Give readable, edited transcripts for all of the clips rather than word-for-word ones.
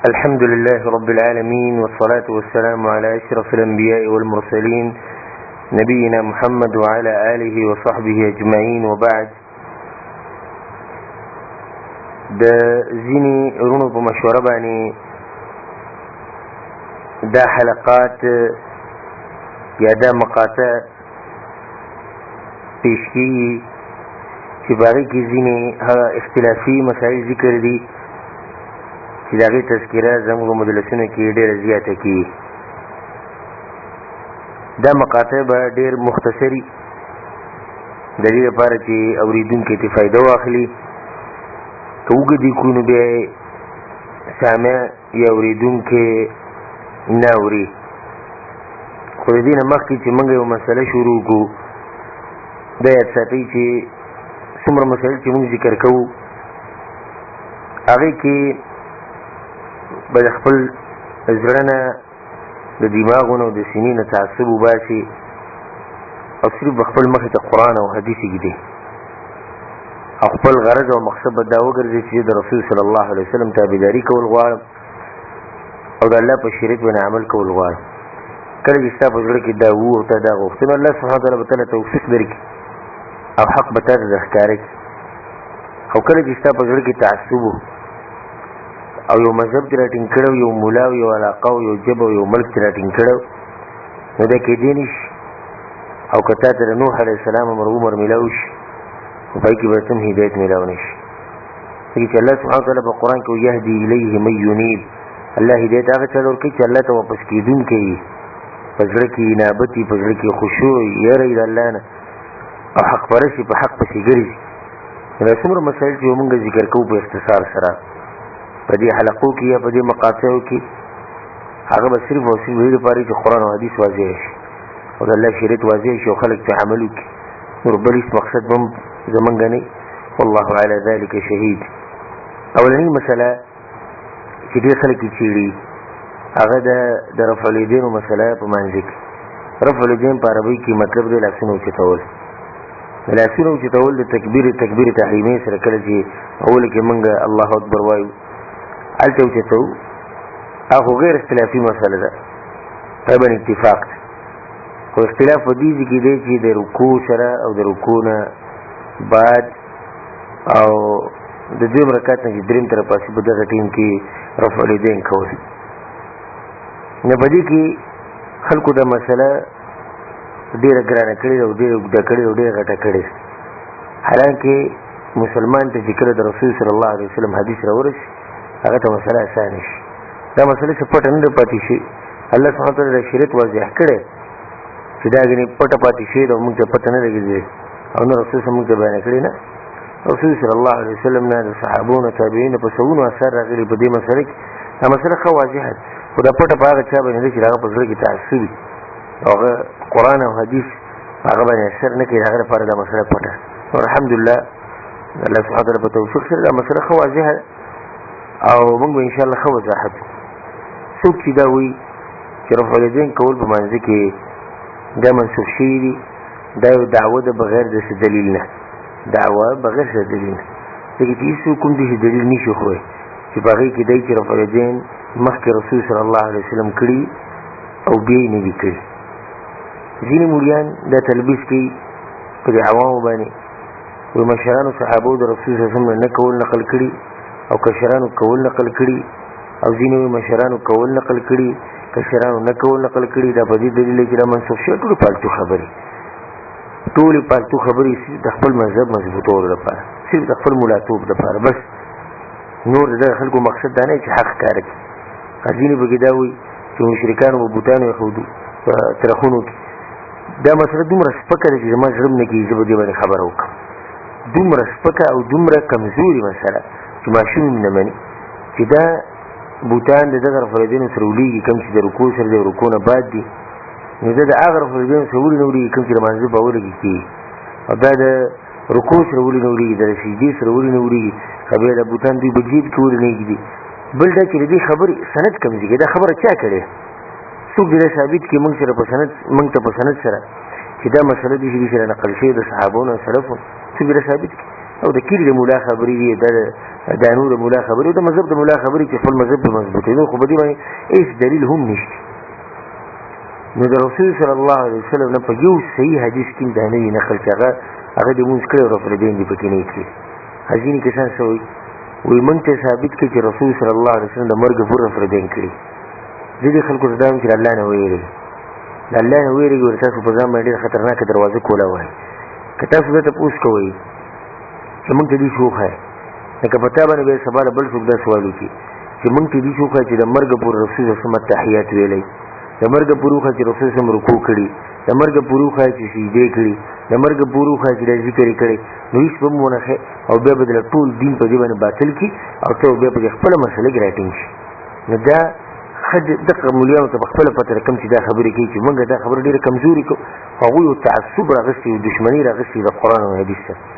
الحمد لله رب العالمين، والصلاة والسلام على أشرف الأنبياء والمرسلين نبينا محمد وعلى آله وصحبه أجمعين. وبعد، دا زيني رونو بمشورة باني دا حلقات یا دا مقاطع پیشکی چې باغی کی زینی اختلافی مسائل ذکر دی چې داغی تذکره زموږ مجلسونو کې ډېر زیاته کی. دا مقاطع به ډېر مختصری د دې لپاره چې اوریدونکو ته فائدہ واخلي. که وګدي کو نو بیا سامع یا اوریدونکو نه اوري. خو د دې نه مخکې چې موږ یو مسله شروع کوو، دا یاد ساتئ چې څومره مسایل چې موږ ذکر کوو هغې کې به د خپل زړه نه د دماغونو او د سینې نه تعصب وباسي او صرف به خپل مخې ته قرآن او حدیث ږدي او خپل غرض او مقصد به دا وګرځي چې د رسول صلی الله علیه وسلم تابعداري کول غواړم او د الله په شریعت باندې عمل کول غواړم. کله چې ستا په زړه کې دا وو او تا دا غوښتې، نو الله سبحانه وتعالی به تاله توفیق درکړي او حق به تا ته درښکاره کړي. او کله چې ستا په زړه کې تعصب او یو مذهب چې راټینګ کړی، یو مولا او یو علاقه او یو ژبه او یو ملک چې راټینګ کړی، نو دا کېدی نه شي. او که تا ته د نوح علیه السلام عمر میلاو شي، نو په هغې کې به ته هم هدایت میلاو نه شي. ځکه چې الله سبحانه وتعالی په قرآن کې یهدي الیه من ینیب، الله هدایت هغه چا ته ورکوي چې الله ته واپس کېدونکی وي، په زړه کې انابت وي، په زړه کې خشوع وي، یره وي د الله نه او حق پرست وي، په حق پسې ګرځي. دا څومره مسایل چې موږ ذکر کوو په اختصار سره په دې حلقو کې یا په دې مقاطعو کې، هغه به صرف او صرف دې لپاره چې قرآن او حدیث واضح شي او د الله شریعت واضح شي او خلک پرې عمل وکړي. نور بل هېڅ مقصد به هم زمونږ نه وي. والله علی ذلک شهید. اولنۍ مسله چې ډېر خلک یې څېړي هغه د رفع الیدینو مسله په منځ کې. رفع الیدین په عربۍ کې مطلب دی لاسونه اوچتول. د لاسونه اوچتول د تکبیر تحریمي سره کله چې اول کې موږ الله اکبر وایو هلته اوچتو، هغه غیر اختلافي مسله ده، طبعا اتفاق ده. خو اختلاف په دې کې دی چې د رکوع سره او د رکوع نه بعد او د دویم رکعت نه چې دریم طرف پاسې په دغه ټیم کې رفع الیدین کول. نه په دې کې خلکو دا مسله ډېره ګرانه کړې ده او ډېره اوږده کړې ده او ډېره غټه کړې ده. حالانکې مسلمان ته چې کله د رسول صلی الله علیه وسلم حدیث راورسي، هغه ته مسله اسانه شي. دا مسله چې پټه نه ده پاتې شي، الله سبحانه وتعالی د شریعت واضح کړی چې دا ګنې پټه پاتې شي او موږ ته پته نه لګېږي او نه رسول صلی موږ ته بیان کړي. نه، رسول صلی الله علیه وسلم نه د صحابو نه تابعینو په سوونو اثر راغلي په دې مسله کې. دا مسله ښه واضحه ده، خو دا پټه په هغه چا باندې ده چې د هغه په زړه کې تعصب وي او هغه قرآن او حدیث هغه باندې اثر نه کوي، د هغه لپاره دا مسله پټه. نو الحمدلله الله سبحانه وتعالی په توفیق سره دا مسله ښه واضحه ده او موږ به انشاءالله ښه وضاحت. څوک چې دا وایي چې رفع الیدین کول په منځه کې دا منسوخ شوي دي، دا یو دعوه ده بغیر د څه دلیل نه، دعوه بغیر څه دلیل نه. ځکه چې هېڅوک کوم داسې دلیل نه شي ښوی چې په هغې کې دی چې رفع الیدین مخکې رسول صلی الله علیه وسلم کړي او بیا یې نه دي کړي. ځینې مولیان دا تلبیس کوي په دې عوامو باندې، وایي مشرانو صحابو د رسول صلی الله علیه وسلم نه کول نقل کړي او کشرانو کول نقل کړي، او ځینې وایي مشرانو کول نقل کړي، کشرانو نه کول نقل کړي. دا په دې دلیل دی چې دا منسوخ شوی. ټولې پالتو خبرې، ټولې پالتو خبرې صرف د خپل مذهب مضبوطولو لپاره، صرف د خپل ملاتوب لپاره بس. نور د دغه خلکو مقصد دا نه چې حق ښکاره کړي. ځینې پکې دا وایي چې مشرکانو به بوتانو ایښودو په ترخونو کې. دا مسله دومره سپکه ده چې زما زړه م نه کېږي زه به دې باندې خبره وکړم. دومره سپکه او دومره کمزوري مسله چې ماشوم یې نه مني چې دا بوتان د دغه رفع الیدینو سره ولیږي، کوم چې د رکوع سره د رکوع نه بعد دي، نو دا د هغه رفع الیدینو سره ولې نه ولیږي کوم چې د مانځه په اوله کې کېږي، او دا د رکوع سره ولې نه ولیږي، د سجدې سره ولې نه ولیږي، که بیا دا بوتان دوی په جیب کې ولې نه ږدي. بل دا چې د دې خبرې سند کمزېږي. دا خبره چا کړې؟ څوک دې دا ثابت کړي موږ ته په سند سره چې دا مسله دې سره نقل شوې د صحابو نه سلفو؟ څوک دې ثابت کړي؟ او د کلی د مولا خبرې دي د دانو د مولا خبرې او د مذهب د مولا خبرې چې خپل مذهب په مضبوطېدو خو په دې باندې هیڅ دلیل هم نشته نو د رسول صلی الله علیه وسلم نه په یو صحیح حدیث کې دا نه نقل چې هغه د مونږ کړی رفع الیدین دي پکې نه کړي ځینې کسان څه وایي موږ ته ثابت کړي چې رسول صلی الله علیه وسلم د مرګ پورې رفع الیدین کړي ځینې خلکو ته دا هم چې الله نه ویېږي د الله نه ویېږي ورته تاسو په ځان باندې ډېره خطرناکه دروازه کوله وایي که تاسو ده تپوس کوئ چې موږ ته دې څه وښایه لکه په تا باندې بیا سبا له بل څوک دا سوال وکړي چې موږ ته دې څه وښایه چې د مرګ پورې رسول صلی الله علیه وسلم تحیات ویلی د مرګ پورې وښایه چې رسول صلی الله علیه وسلم رکوع کړي د مرګ پورې وښایه چې سجدې کړي د مرګ پورې وښایه چې دا ذکر یې کړی نو هېڅ به هم ونه ښایي او بیا به د ټول دین په دې باندې باطل کړي او ته بیا په دې خپله مسله کې راټینګ شي نو دا دغه مولیانو ته په خپله پته رقم چې دا خبرې کوي چې موږ دا خبره ډېره کمزوري کړو هغوی یو تعصب راغستې یو دښمني راغستې د قرآن او حدیث سره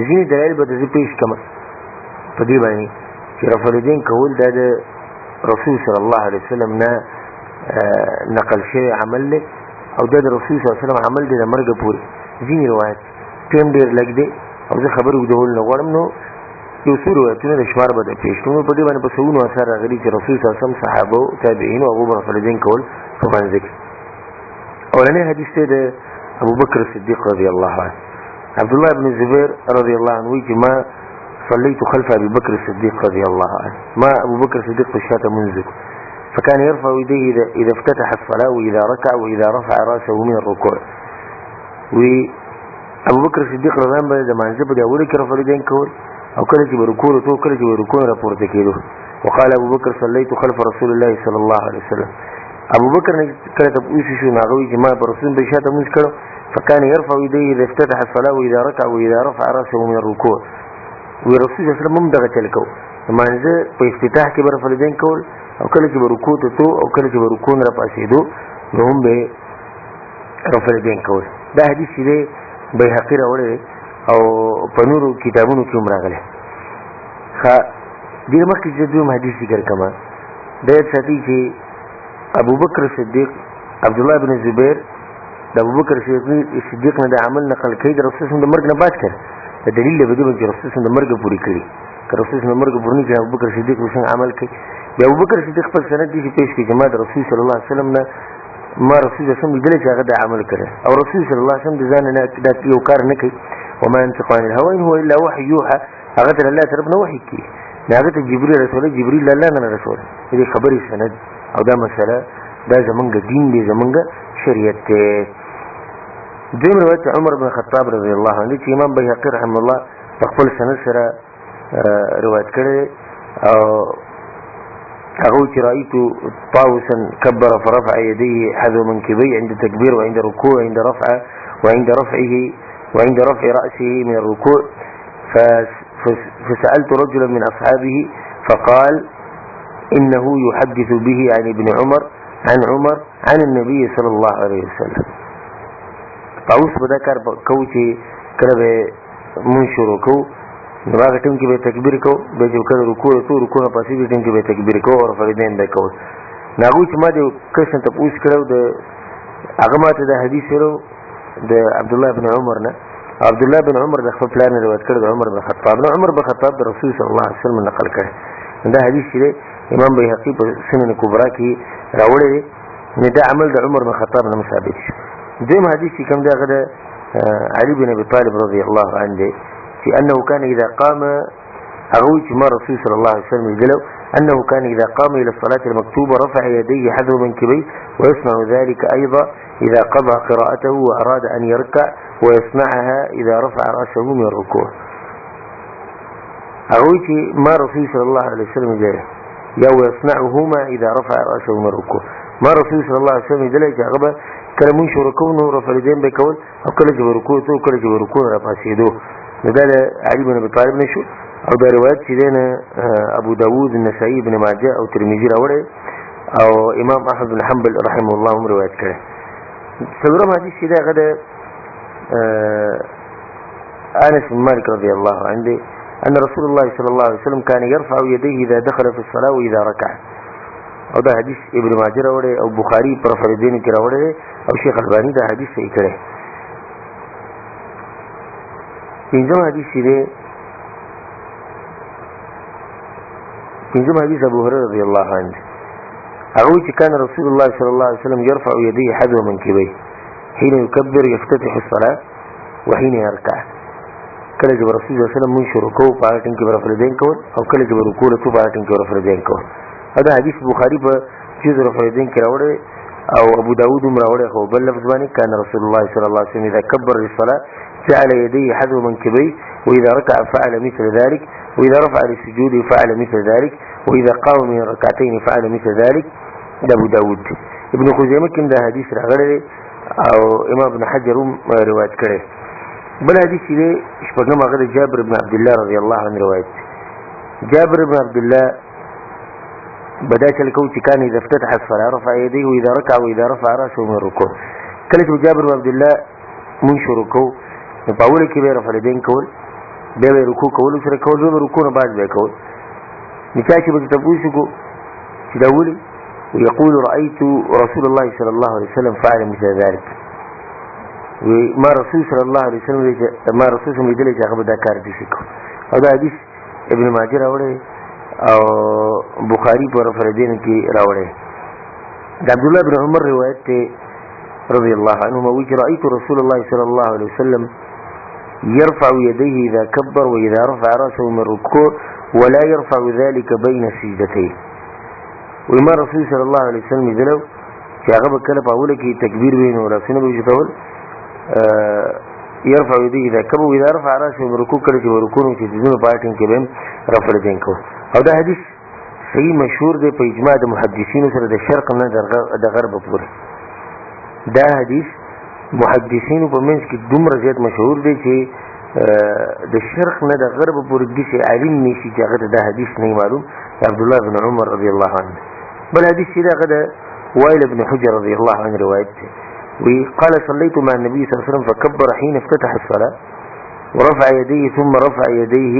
ځینې دلایل به زه پیش کړم په دې باندې چې رفع الیدین کول دا د رسول صلی الله علیه وسلم نه نقل شوی عمل دی او دا د رسول صلی الله علیه وسلم عمل دی د مرګ پورې ځینې روایت ټیم ډېر لږ دی او زه خبرې اوږدول نه غواړم نو یو څو روایتونه د شمار به د پیش کوم په دې باندې په سوونو اثر راغلي چې رسول صلی الله علیه وسلم صحابه او تابعین او هغو رفع الیدین کول په منځ کې اولنی حدیث دی د ابوبکر صدیق رضی الله عنه عبد الله بن الزبير رضي الله عنه ويجي ما صليت خلف أبي بكر الصديق رضي الله عنه ما أبو بكر الصديق الشاة منذ فكان يرفع يديه إذا افتتح الصلاة وإذا ركع وإذا رفع رأسه من الركوع وأبو بكر الصديق رضي الله عنه لما انزبد أولك رفع اليدين كول أو كلت بركوع تو كلت بركوع رفورت كيلو وقال أبو بكر صليت خلف رسول الله صلى الله عليه وسلم أبو بكر كلت بأوسي شو ناغوي جماعة برسول بشاة منذ كلو فكان يرفع يديه إذا افتتح الصلاة وإذا ركع وإذا رفع رأسه من الركوع ورسول صلى الله عليه وسلم ممدغه تلکو مانځه په افتتاح کې برفع الیدین کول او کله چې برکوع ته او کله چې برکوع نه راپاسېدو نو هم به رفع الیدین کول دا حدیث دی بیهقي راوړی او په نورو کتابونو کې هم راغلی ښه دې مخکې چې دویم حدیث ذکر کړم دا یاد ساتئ چې ابوبکر صدیق عبدالله بن زبیر د ابوبکر صدیق نه د عمل نقل کوي د رسول صلی د مرګ نه بعد کړ د دلیل به دې چې رسول صلی د مرګ پوری کړی که رسول صلی د مرګ پوری نه کړي ابوبکر صدیق څنګه عمل کوي بیا ابوبکر صدیق په سند دي پیش کوي چې ما د رسول صلی الله علیه وسلم نه ما رسول صلی الله علیه وسلم دې چې هغه د عمل کړي او رسول صلی الله علیه وسلم د ځان نه دا یو کار نه کوي وما ينطق عن الهوى ان هو الا وحي يوحى هغه ته الله طرف نه وحي کوي هغه ته جبريل رسول جبريل الله نه رسول دې خبرې سند او دا مسله دا زمونږ دین دی زمونږ شریعت دی دیم روایت عمر بن خطاب رضی الله عنه چې امام بیهقي رحم الله په خپل سند سره روایت کړی او هغه چې رأيت طاووسا كبر فرفع يديه حذو منكبيه عند التكبير وعند ركوع وعند رفعه وعند رفعه وعند رفع رأسه من الركوع فسألت رجلا من أصحابه فقال إنه يحدث به عن ابن عمر عن النبي صلى الله عليه وسلم طاووس به دا کار کوو چې کله به مونږ شروع کوو نو هغه ټیم کې به تکبیر کوو بیا چې کله رکوع ته رکوع نه پاسې ټیم کې به تکبیر کوو او رفع الیدین به کوو نو هغوی چې ما د کسن تپوس کړی د هغه ما ته دا حدیث ویلو د عبدالله بن عمر نه عبدالله بن عمر د خپل پلار نه روایت کړی د عمر بن خطاب نه عمر بن خطاب د رسول صلی الله علیه وسلم نقل کړی دا حدیث چې امام بیهقي په سنن کبرا کې راوړی دی نو دا عمل د عمر بن خطاب نه ثابت شو دویم حدیث چې کوم دی هغه د علي بن ابي طالب رضی الله عنه دی چې انه كان اذا قام اغوي چې ما رسول صلی الله علیه وسلم قالوا انه كان اذا قام الى الصلاه المكتوبه رفع يديه حذو منكبيه ويصنع ذلك ايضا اذا قضى قراءته واراد ان يركع ويصنعها اذا رفع راسه من الركوع اغوي چې ما رسول صلی الله علیه وسلم قال یا ويصنعهما اذا رفع راسه من الركوع ما رسول صلی الله علیه وسلم قال چې هغه کله مونږ شروع کوو نو رفع الیدین به کول او کله چې به رکوع ته کله چې به رکوع نه راپاسېدو نو دا د علي بن ابي طالب نه شو او دا روایت چې دی نه ابو داود النسائي ابن ماجه او ترمذي راوړی او امام احمد بن حنبل رحمه الله هم روایت کړی څلورم حدیث چې دی هغه د انس بن مالک رضی الله عنه دی ان رسول الله صلی الله علیه وسلم كان يرفع يديه اذا دخل في الصلاه واذا ركع او دا حدیث ابن ماجه راوړی او بخاری پر رفع الیدین کې راوړی او شیخ البانی دا حدیث صحیح کړی پنځم حدیث دی پنځم حدیث ابو هريره رضی الله عنه هغه چې كان رسول الله صلى الله عليه وسلم يرفع يديه حذو منكبيه حين يكبر يفتتح الصلاة وحين يركع. کله چې رسول الله صلی الله علیه وسلم من شروع په اړه کې برفردین کول او کله چې رکوع له په اړه کې برفردین کول. دا حدیث بخاری په جز برفردین کې راوړی او ابو داود هم راوړی خو بل لفظ باندې كان رسول الله صلى الله عليه وسلم اذا كبر للصلاة جعل يديه حذو منكبيه واذا ركع فعل مثل ذلك واذا رفع للسجود فعل مثل ذلك واذا قام من ركعتين فعل مثل ذلك. دا ابو داود. ابن خزیمه کې دا حدیث راغلی او امام ابن حجر هم روایت کړی. بل حدیث دی شپږم هغه د جابر بن عبد الله رضی الله عنه روایت. جابر بن عبد الله بدا چل کو چې کان اذا افتتح الصلاه رفع يديه واذا ركع واذا رفع راسه من الركوع. کله چې جابر بن عبد الله مون شروع کو په اول کې به رفع الیدین کول بیا به رکوع کول سره کول به رکوع نه بعد به کول. نکاح چې به تاسو کو چې دا ولي ويقول رأيت رسول الله صلى الله عليه وسلم فعل مثل ذلك. وما رسول صلى الله عليه وسلم ما رسول صلى الله عليه وسلم هغه دا کار دي شکو. او دا حدیث ابن ماجه راوړی او بخاری په فرجین کې راوړی. د عبد الله بن عمر روایت ته رضي الله عنهما وی رأيت رسول الله صلى الله عليه وسلم يرفع يديه إذا كبر وإذا رفع رأسه من الركوع ولا يرفع ذلك بين السجدتين. وما رسول صلى الله عليه وسلم دلو چې هغه کله په اوله کې تکبیر ویني او رسول به جوړول يرفع يديه اذا كبر واذا رفع راسه من ركوع کله چې رکوع چې دونه پاتین کې به رفع دین کو. او دا حدیث صحیح مشهور دی په اجماع د محدثینو سره د شرق نه د غرب پورې. دا حدیث محدثینو په منځ کې دومره زیات مشهور دی چې د شرق نه د غرب پورې د شي عالم نشي چې هغه دا حدیث نه معلوم. عبد الله بن عمر رضی الله عنه. بل حديث كذا غدا وائل بن حجر رضي الله عنه روايته وقال صليت مع النبي صلى الله عليه وسلم فكبر حين افتتح الصلاة ورفع يديه ثم رفع يديه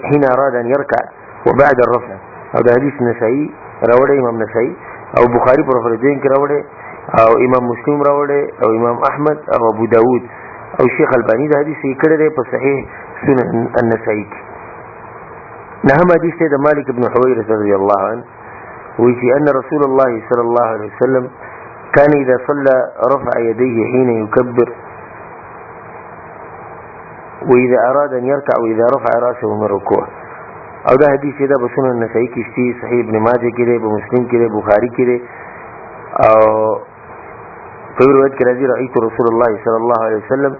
حين أراد أن يركع وبعد الرفع. هذا حديث نسائي راوړی امام نسائي او بخاري پر فرجين کې راوړی او امام مسلم راوړی او امام احمد او ابو داود او شیخ الباني دا حدیث یې کړی دی په صحیح سنن النسائي. نهم حديث ده مالك بن حويرث رضي الله عنه ويجي أن رسول الله صلى الله عليه وسلم كان إذا صلى رفع يديه حين يكبر وإذا أراد أن يركع وإذا رفع رأسه من الركوع. أو ده حديث ده بسنن النسائي كشتي صحيح ابن ماجه كده بمسلم كده بخاري كده أو في رواية كده رأيت رسول الله صلى الله عليه وسلم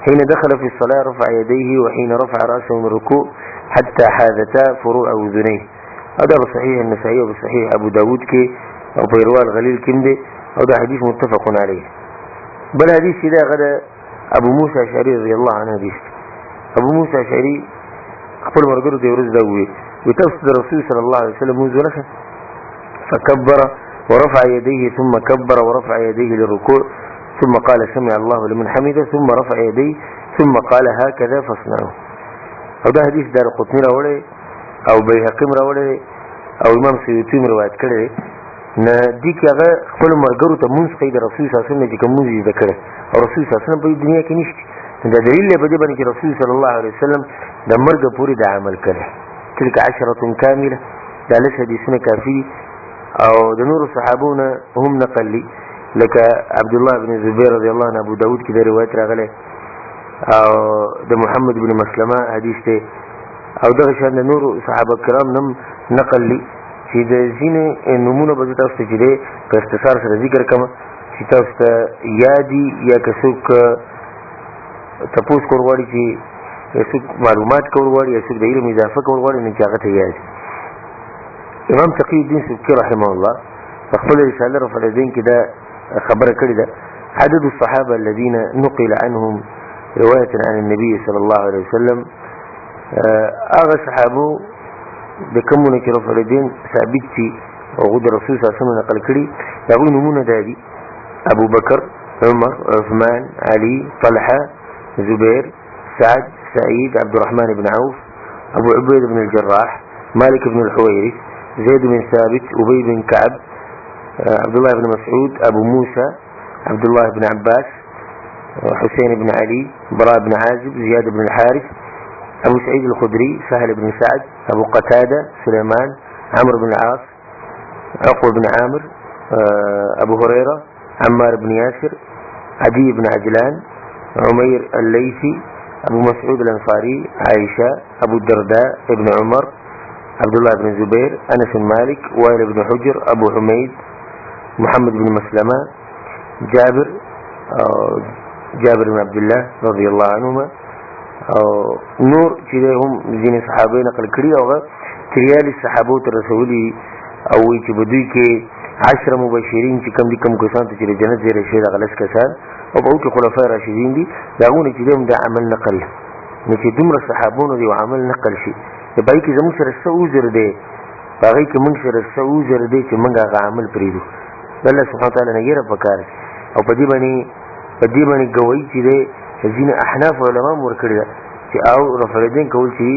حين دخل في الصلاة رفع يديه وحين رفع رأسه من الركوع حتى حاذتا فروع أذنيه. هذا بصحيح النسائي وبصحيح أبو داود كي أو بيروال غليل كمدي أو ده حديث متفق عليه. بل حديث ده غدا أبو موسى الأشعري رضي الله عنه حديث أبو موسى الأشعري قبل مرقر دي ورز دوي وتوسط الرسول صلى الله عليه وسلم منذ نفسه فكبر ورفع يديه ثم كبر ورفع يديه للركوع ثم قال سمع الله لمن حمده ثم رفع يديه ثم قال هكذا فاصنعوا. او ده حدیث دار قطنی راوړی او بیهقی راوړی او امام سیوطی روایت کړی نه دي کې هغه خپل مرګرو ته مونږ کوي د رسول صلی الله علیه وسلم چې کوم مونږ یې ذکر او رسول صلی الله علیه وسلم په دنیا کې نشته. دا دلیل دی په دې باندې چې رسول صلی الله علیه وسلم د مرګ پورې د عمل کړي. تلک 10 کامله دا لږ حدیثونه کافي او د نور صحابونه هم نقل لي لکه عبد الله بن زبير رضی الله عنه ابو داود کې د روایت راغلی او د محمد بن مسلمه حدیث ته او دغه شان د نور صحابه کرام نم نقل لي چې د ځینې نمونه به تاسو ته چې په اختصار سره ذکر کوم چې تاسو ته یادي یا که څوک تاسو کول غواړي چې څوک معلومات کول غواړي یا څوک د علم اضافه کول غواړي نو چې هغه ته یاد. امام تقي الدين سبکي رحمه الله خپل رساله رفع اليدين کې دا خبره کړې ده عدد الصحابه الذين نقل عنهم روايه عن النبي صلى الله عليه وسلم. هغه صحابه د کومونه چې رفع اليدين ثابت دي او د رسول صلی الله علیه وسلم نقل کړي هغه نمونه دي ابو بکر عمر عثمان علي طلحه زبير سعد سعيد عبد الرحمن بن عوف ابو عبيد بن الجراح مالك بن الحويرث زيد بن ثابت أبي بن كعب عبد الله بن مسعود أبو موسى عبد الله بن عباس حسين بن علي براء بن عازب زياد بن الحارث أبو سعيد الخدري سهل بن سعد أبو قتادة سليمان عمرو بن العاص، عقبة بن عامر، أبو هريرة، عمار بن ياسر، عدي بن عجلان، عمير الليثي، أبو مسعود الأنصاري، عائشة، أبو الدرداء، ابن عمر، عبد الله بن الزبير، أنس بن مالك، وائل بن حجر، أبو حميد، محمد بن مسلمة، جابر بن عبد الله رضي الله عنهما، نور چې هم ځینې صحابه نقل کړي او تریال صحابو ته رسولي او چې بدوی کې 10 مبشرین چې کوم دي کوم کسان ته چې جنت زیره شي د غلس کسان او په کې خلفای راشدین دي داونه چې هم د عمل نقل نو چې دومره صحابونو دی عمل نقل شي په پای کې زموږ سره سوزر دی هغه کې موږ سره سوزر دی چې موږ هغه عمل پریدو الله سبحانه وتعالى نه یې پکار او په دې باندې ګوي چې ځینې احناف علما ورکړي چې او رفع اليدين کول چې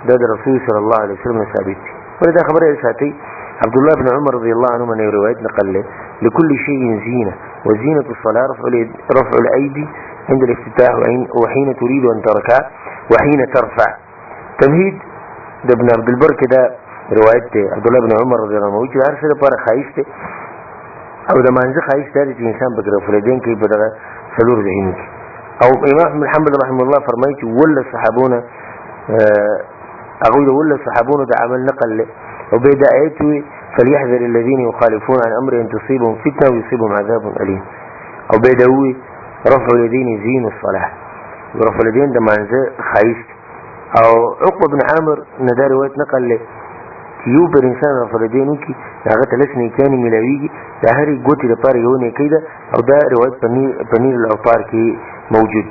د رسول صلی الله علیه وسلم ثابت دي ولدا خبره ساتي عبد الله بن عمر رضي الله عنه من رواية نقل لكل شيء زينة وزينة الصلاة رفع الأيدي عند الافتتاح وحين تريد أن تركع وحين ترفع تمهيد ده ابن عبد البر كده رواية عبد الله بن عمر رضي الله عنه وجه عارف ده بار خايسته او ده منځ خايسته چې انسان به رفع اليدين کوي په دغه څلور ځایونو کې او امام احمد حنبل رحمه الله فرمایي چې ول صحابونه اغوی ول صحابونه د عمل نقل او بيد آياته فليحذر الذين يخالفون عن أمر أن تصيبهم فتنة ويصيبهم عذاب أليم او بيد رفع اليدين زين الصلاة رفع اليدين ده معنى خايس او عقبة بن عامر ندى رواية نقل تيوب الإنسان رفع اليدين وكي لغاية لسني كان ملاويجي لهاري قوتي لطاري يوني كيدا او ده رواية بنير الأوطار كي موجود